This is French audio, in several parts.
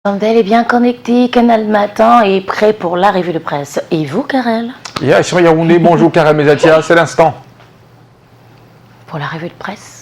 Elle est bien connectée, Canal Matin est prêt pour la revue de presse. Et vous, Karel? Sur Yaoundé, bonjour Karel Mezatia, c'est l'instant. Pour la revue de presse.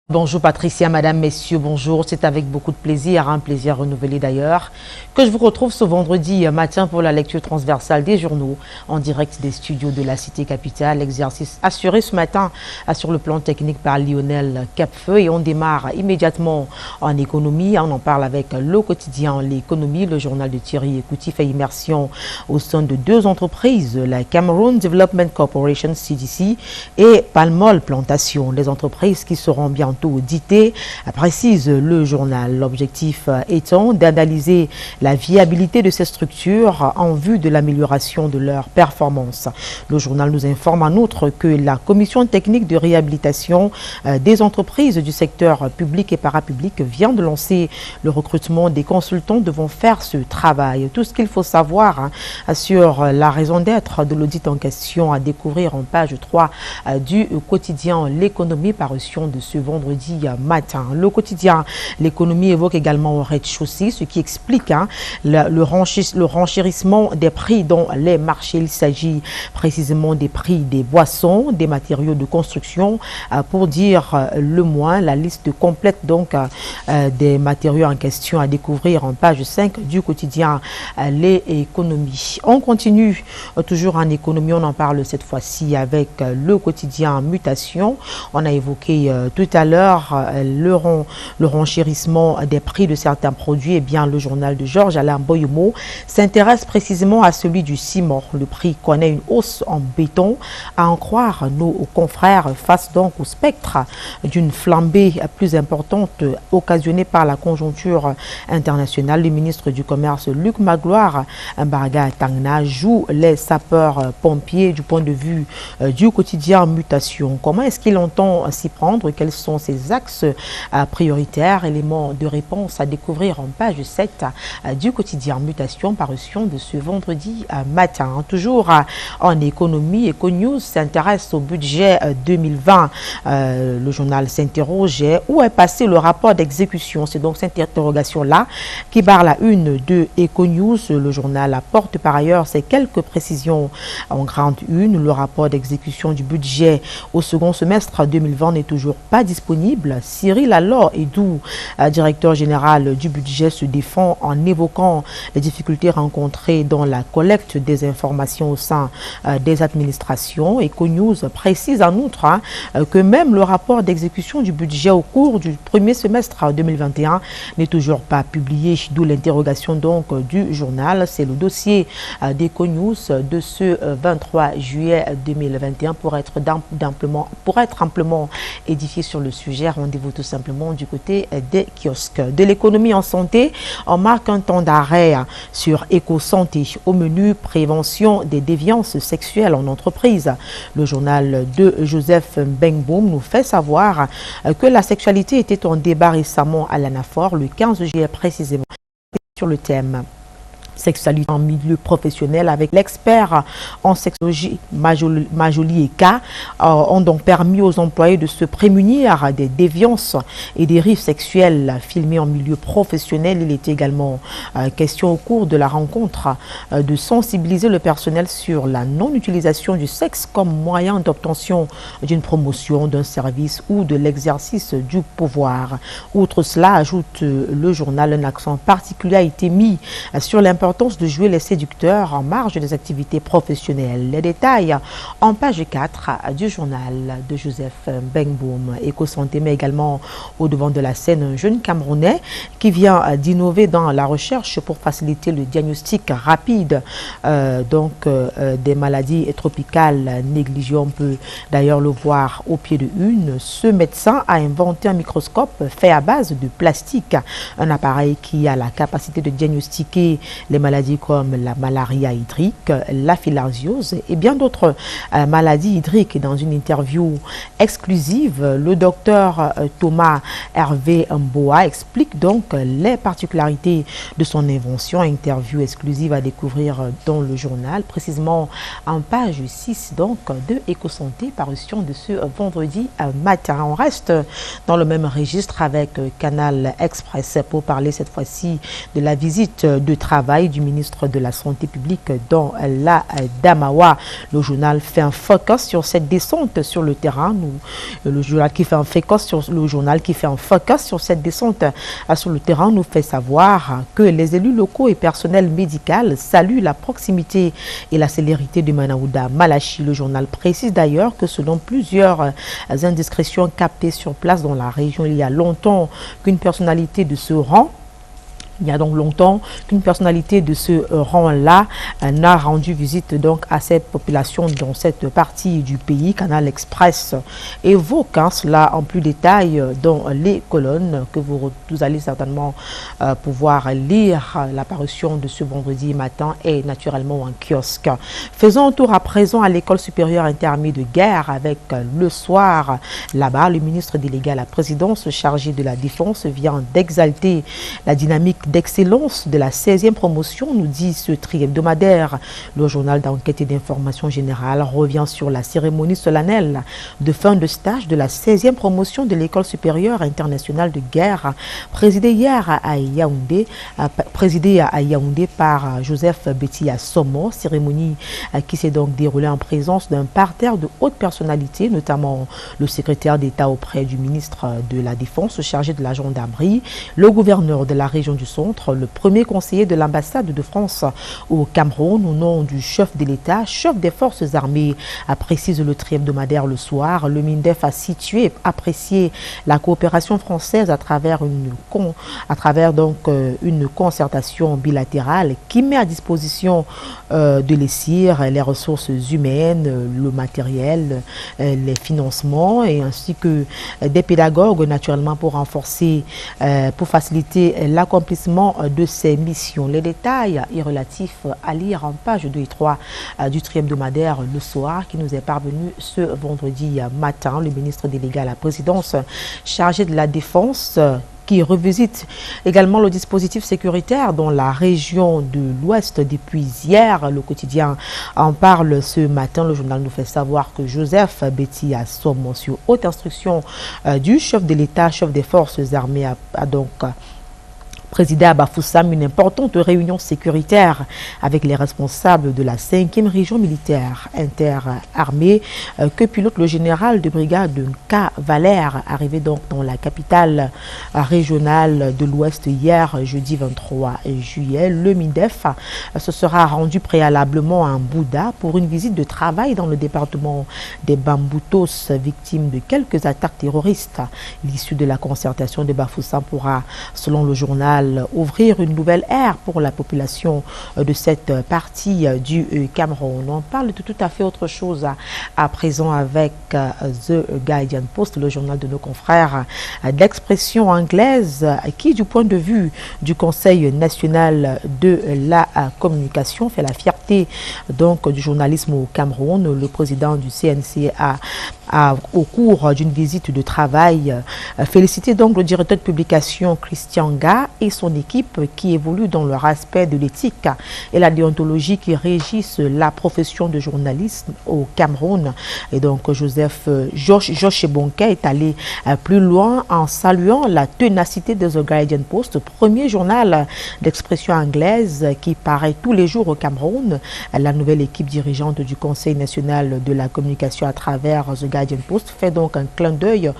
Bonjour Patricia, madame, messieurs, bonjour. C'est avec beaucoup de plaisir, un plaisir renouvelé d'ailleurs, que je vous retrouve ce vendredi matin pour la lecture transversale des journaux en direct des studios de la cité capitale. Exercice assuré ce matin sur le plan technique par Lionel Capfeu et on démarre immédiatement en économie. On en parle avec le quotidien L'économie, le journal de Thierry Ekouti fait immersion au sein de deux entreprises, la Cameroon Development Corporation CDC et Palmol Plantation, les entreprises qui seront bientôt audité, précise le journal. L'objectif étant d'analyser la viabilité de ces structures en vue de l'amélioration de leur performance. Le journal nous informe en outre que la commission technique de réhabilitation des entreprises du secteur public et parapublic vient de lancer le recrutement des consultants devant faire ce travail. Tout ce qu'il faut savoir sur la raison d'être de l'audit en question à découvrir en page 3 du quotidien L'économie parution de ce vendredi matin. Le quotidien L'économie évoque également au rez-de-chaussée, ce qui explique le renchérissement des prix dans les marchés. Il s'agit précisément des prix des boissons, des matériaux de construction, pour dire le moins. La liste complète donc des matériaux en question à découvrir en page 5 du quotidien L'économie. On continue toujours en économie, on en parle cette fois-ci avec le quotidien Mutation. On a évoqué tout à l'heure le renchérissement des prix de certains produits. Eh bien, le journal de Georges-Alain Boyomo s'intéresse précisément à celui du ciment. Le prix connaît une hausse en béton. À en croire nos confrères face donc au spectre d'une flambée plus importante occasionnée par la conjoncture internationale. Le ministre du Commerce Luc Magloire Mbarga Tangna joue les sapeurs-pompiers du point de vue du quotidien Mutation. Comment est-ce qu'il entend s'y prendre? Quels sont ces axes prioritaires? Éléments de réponse à découvrir en page 7 du quotidien Mutation parution de ce vendredi matin. Toujours en économie, EcoNews s'intéresse au budget 2020. Le journal s'interrogeait où est passé le rapport d'exécution. C'est donc cette interrogation-là qui barre la une de EcoNews. Le journal apporte par ailleurs ces quelques précisions en grande une. Le rapport d'exécution du budget au second semestre 2020 n'est toujours pas disponible. Cyril alors Edou, directeur général du budget, se défend en évoquant les difficultés rencontrées dans la collecte des informations au sein des administrations. EcoNews précise en outre que même le rapport d'exécution du budget au cours du premier semestre 2021 n'est toujours pas publié, d'où l'interrogation donc du journal. C'est le dossier d'EcoNews de ce 23 juillet 2021 pour être amplement édifié sur le sujet. Rendez-vous tout simplement du côté des kiosques. De l'économie en santé, on marque un temps d'arrêt sur éco-santé. Au menu, prévention des déviances sexuelles en entreprise. Le journal de Joseph Mbengboum nous fait savoir que la sexualité était en débat récemment à l'ANAFOR le 15 juillet précisément sur le thème sexualité en milieu professionnel avec l'expert en sexologie Majoli Eka ont donc permis aux employés de se prémunir des déviances et des dérives sexuelles filmées en milieu professionnel. Il était également question au cours de la rencontre de sensibiliser le personnel sur la non-utilisation du sexe comme moyen d'obtention d'une promotion, d'un service ou de l'exercice du pouvoir. Outre cela, ajoute le journal, un accent particulier a été mis sur l'importance de jouer les séducteurs en marge des activités professionnelles. Les détails en page 4 du journal de Joseph Mbengboum. Éco-santé, mais également au devant de la scène, un jeune Camerounais qui vient d'innover dans la recherche pour faciliter le diagnostic rapide des maladies tropicales négligées. On peut d'ailleurs le voir au pied de une. Ce médecin a inventé un microscope fait à base de plastique, un appareil qui a la capacité de diagnostiquer les les maladies comme la malaria hydrique, la filariose et bien d'autres maladies hydriques. Dans une interview exclusive, le docteur Thomas Hervé Mboa explique donc les particularités de son invention. Interview exclusive à découvrir dans le journal, précisément en page 6 donc de Éco-Santé, parution de ce vendredi matin. On reste dans le même registre avec Canal Express pour parler cette fois-ci de la visite de travail du ministre de la Santé publique dans la Damawa. Le journal fait un focus sur cette descente sur le terrain. Le journal qui fait un focus sur cette descente sur le terrain nous fait savoir que les élus locaux et personnel médical saluent la proximité et la célérité de Manaouda Malachi. Le journal précise d'ailleurs que selon plusieurs indiscrétions captées sur place dans la région, il y a longtemps qu'une personnalité de ce rang rang-là n'a rendu visite donc à cette population dans cette partie du pays. Canal Express évoque cela en plus détail dans les colonnes que vous allez certainement pouvoir lire. L'apparition de ce vendredi matin est naturellement en kiosque. Faisons un tour à présent à l'école supérieure interarmée de guerre avec le soir. Là-bas, le ministre délégué à la présidence chargé de la défense vient d'exalter la dynamique d'excellence de la 16e promotion, nous dit ce tri-hebdomadaire. Le journal d'enquête et d'information générale revient sur la cérémonie solennelle de fin de stage de la 16e promotion de l'école supérieure internationale de guerre, présidée hier à Yaoundé par Joseph Betty Somo. Cérémonie qui s'est donc déroulée en présence d'un parterre de hautes personnalités, notamment le secrétaire d'État auprès du ministre de la Défense chargé de la gendarmerie, le gouverneur de la région du Centre, le premier conseiller de l'ambassade de France au Cameroun, au nom du chef de l'État, chef des forces armées, précise le tri-hebdomadaire le soir. Le MINDEF a apprécié la coopération française à travers une concertation bilatérale qui met à disposition de l'ESIR les ressources humaines, le matériel, les financements et ainsi que des pédagogues naturellement pour faciliter l'accomplissement de ces missions. Les détails y relatifs à lire en page 2 et 3 du tri-hebdomadaire le soir qui nous est parvenu ce vendredi matin. Le ministre délégué à la présidence chargé de la défense qui revisite également le dispositif sécuritaire dans la région de l'Ouest depuis hier. Le quotidien en parle ce matin. Le journal nous fait savoir que Joseph Betty Somo, sur haute instruction du chef de l'État, chef des forces armées, a donc présidé à Bafoussam une importante réunion sécuritaire avec les responsables de la 5e région militaire interarmée que pilote le général de brigade K. Valère, arrivé donc dans la capitale régionale de l'Ouest hier, jeudi 23 juillet. Le MINDEF se sera rendu préalablement à Mbouda pour une visite de travail dans le département des Bamboutos, victime de quelques attaques terroristes. L'issue de la concertation de Bafoussam pourra, selon le journal, ouvrir une nouvelle ère pour la population de cette partie du Cameroun. On parle de tout à fait autre chose à présent avec The Guardian Post, le journal de nos confrères d'expression anglaise qui, du point de vue du Conseil national de la communication, fait la fierté donc du journalisme au Cameroun. Le président du CNC au cours d'une visite de travail, félicité donc le directeur de publication Christian Ga et son équipe qui évolue dans le respect de l'éthique et la déontologie qui régissent la profession de journalisme au Cameroun. Et donc Joseph Josh Bonquet est allé plus loin en saluant la ténacité de The Guardian Post, premier journal d'expression anglaise qui paraît tous les jours au Cameroun. La nouvelle équipe dirigeante du Conseil national de la communication à travers The Guardian Post fait donc un clin d'œil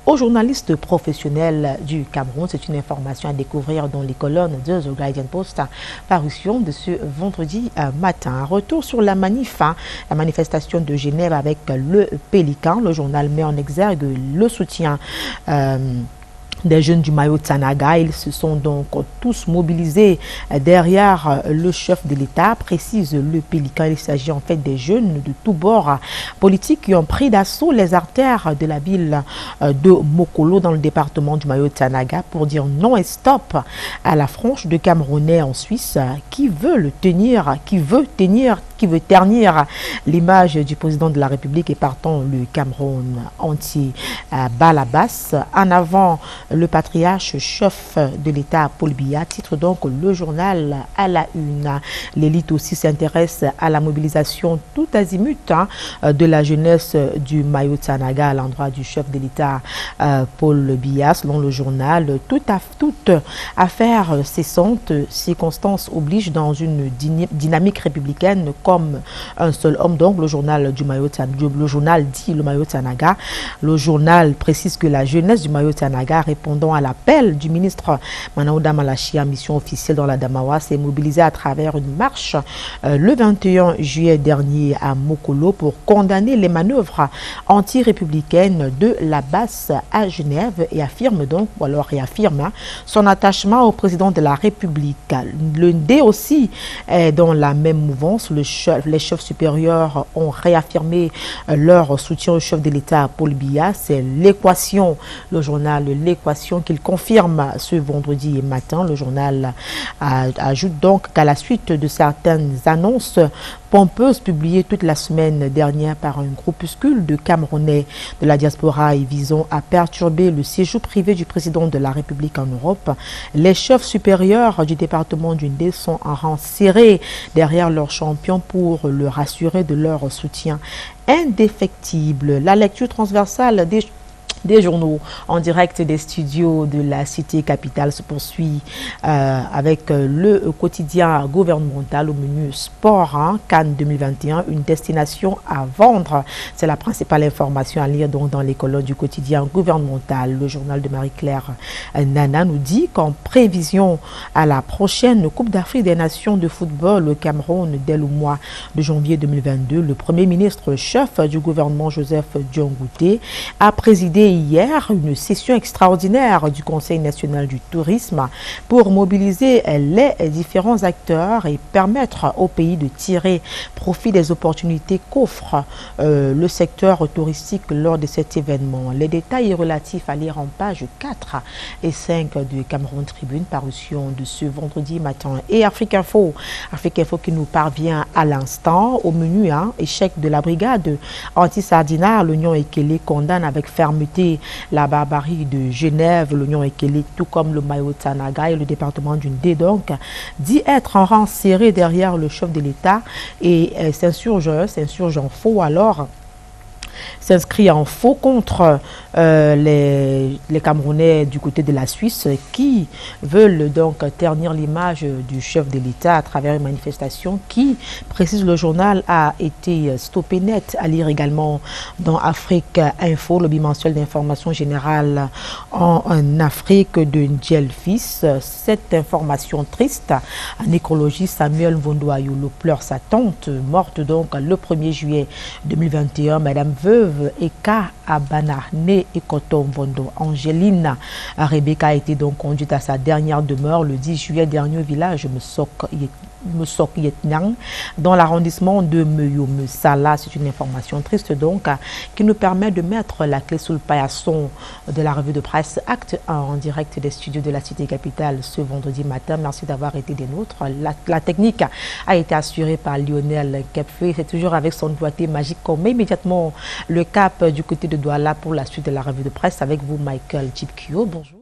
aux journalistes professionnels du Cameroun. C'est une information à découvrir dans les colonnes de The Guardian Post, parution de ce vendredi matin. Retour sur la la manifestation de Genève avec le Pélican. Le journal met en exergue le soutien des jeunes du Mayo Tsanaga. Ils se sont donc tous mobilisés derrière le chef de l'État, précise le Pélican. Il s'agit en fait des jeunes de tous bords politiques qui ont pris d'assaut les artères de la ville de Mokolo dans le département du Mayo Tsanaga pour dire non et stop à la frange de Camerounais en Suisse qui veut ternir l'image du président de la République et partant le Cameroun entier bas la basse. En avant, le patriarche chef de l'État, Paul Biya, titre donc le journal à la une. L'élite aussi s'intéresse à la mobilisation tout azimut de la jeunesse du Mayo Tsanaga à l'endroit du chef de l'État, Paul Biya. Selon le journal, toute affaire cessante, circonstances obligent dans une dynamique républicaine comme un seul homme. Donc le journal du Mayo Tsanaga, le journal dit le Mayo Tsanaga. Le journal précise que la jeunesse du Mayo Tsanaga, répondant à l'appel du ministre Manaouda Malachi en mission officielle dans la Damawa, s'est mobilisée à travers une marche le 21 juillet dernier à Mokolo pour condamner les manœuvres anti-républicaines de la basse à Genève et affirme donc, ou alors réaffirme son attachement au président de la République. Le D aussi est dans la même mouvance. Les chefs supérieurs ont réaffirmé leur soutien au chef de l'État, Paul Biya. C'est l'équation, le journal L'équation qu'il confirme ce vendredi matin. Le journal ajoute donc qu'à la suite de certaines annonces pompeuses publiées toute la semaine dernière par un groupuscule de Camerounais de la diaspora et visant à perturber le séjour privé du président de la République en Europe, les chefs supérieurs du département du Ndé sont en rang serré derrière leur champion pour le rassurer de leur soutien indéfectible. La lecture transversale des journaux en direct des studios de la cité capitale se poursuit avec le quotidien gouvernemental au menu sport, Cannes 2021, une destination à vendre. C'est la principale information à lire donc dans les colonnes du quotidien gouvernemental. Le journal de Marie-Claire Nana nous dit qu'en prévision à la prochaine Coupe d'Afrique des Nations de football au Cameroun dès le mois de janvier 2022, le Premier ministre chef du gouvernement Joseph Diongouté a présidé hier une session extraordinaire du Conseil national du tourisme pour mobiliser les différents acteurs et permettre au pays de tirer profit des opportunités qu'offre le secteur touristique lors de cet événement. Les détails relatifs à lire en page 4 et 5 du Cameroun Tribune, parution de ce vendredi matin. Et Afrique Info qui nous parvient à l'instant au menu, échec de la brigade anti-sardinard. L'Union Ekele condamne avec fermeté la barbarie de Genève. L'Union Ekele, tout comme le Mayo Tsanaga et le département du Ndé, donc, dit être en rang serré derrière le chef de l'État et s'insurge faux alors s'inscrit en faux contre les Camerounais du côté de la Suisse qui veulent donc ternir l'image du chef de l'État à travers une manifestation qui, précise le journal, a été stoppée net. À lire également dans Afrique Info, le bimensuel d'information générale en Afrique de Ndjelfis. Cette information triste, en écologie, Samuel Mvondo Ayolo pleure sa tante, morte donc le 1er juillet 2021, Madame veuve Eka Abana, née Ekoto Mvondo. Angéline Rebecca a été donc conduite à sa dernière demeure le 10 juillet dernier au village Mosok Yetnyang, dans l'arrondissement de Meyo-Mesala. C'est une information triste donc qui nous permet de mettre la clé sous le paillasson de la revue de presse Acte 1 en direct des studios de la cité capitale ce vendredi matin. Merci d'avoir été des nôtres. La technique a été assurée par Lionel Kepfé. C'est toujours avec son doigté magique qu'on met immédiatement le cap du côté de Douala pour la suite de la revue de presse. Avec vous, Michael Chipkio. Bonjour.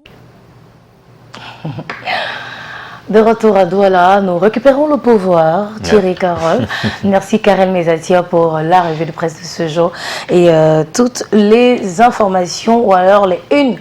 De retour à Douala, nous récupérons le pouvoir. Thierry Carole. Merci Karel Mezatia pour la revue de presse de ce jour et toutes les informations ou alors les unes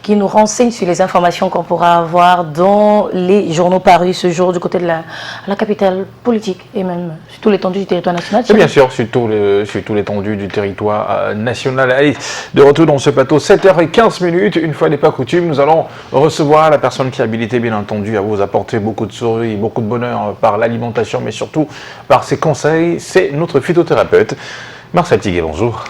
qui nous renseignent sur les informations qu'on pourra avoir dans les journaux parus ce jour du côté de la capitale politique et même sur tout l'étendue du territoire national. Et bien sûr, sur tout l'étendue du territoire national. Allez, de retour dans ce plateau, 7h15, une fois n'est pas coutume, nous allons recevoir la personne qui est habilitée bien entendu à vous apporter beaucoup de souris, beaucoup de bonheur par l'alimentation, mais surtout par ses conseils. C'est notre phytothérapeute, Marcel Tiguet, bonjour.